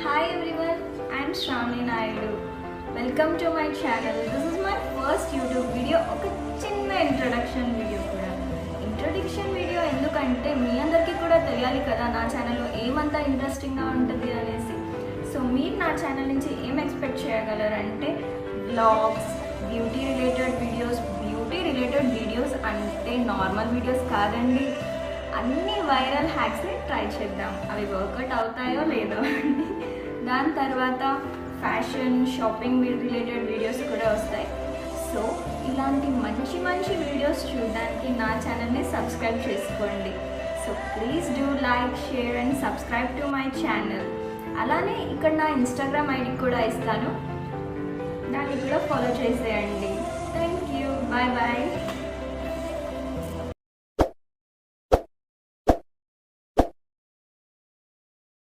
Hi everyone, I am Shravani Naidu. Welcome to my channel. This is my first YouTube video. ఒక చిన్న introduction video కూడా. Introduction video ఎందుకంటే మీ అందరికీ కూడా తెలియాలి కదా నా ఛానల్లో ఏమంతా ఇంట్రెస్టింగ్గా ఉంటుంది అనేసి. సో మీరు నా ఛానల్ నుంచి ఏం ఎక్స్పెక్ట్ చేయగలరంటే వ్లాగ్స్, బ్యూటీ రిలేటెడ్ వీడియోస్ అంటే నార్మల్ వీడియోస్ కాదండి. అన్ని వైరల్ హ్యాక్స్ని ట్రై చేద్దాం, అవి వర్కౌట్ అవుతాయో లేదో అండి. దాని తర్వాత ఫ్యాషన్, షాపింగ్ రిలేటెడ్ వీడియోస్ కూడా వస్తాయి. సో ఇలాంటి మంచి మంచి వీడియోస్ చూడడానికి నా ఛానల్ని సబ్స్క్రైబ్ చేసుకోండి. So please do like, share and subscribe to my channel. అలానే ఇక్కడ నా ఇన్స్టాగ్రామ్ ఐడి కూడా ఇస్తాను, దాన్ని కూడా ఫాలో చేసేయండి. Thank you, bye bye.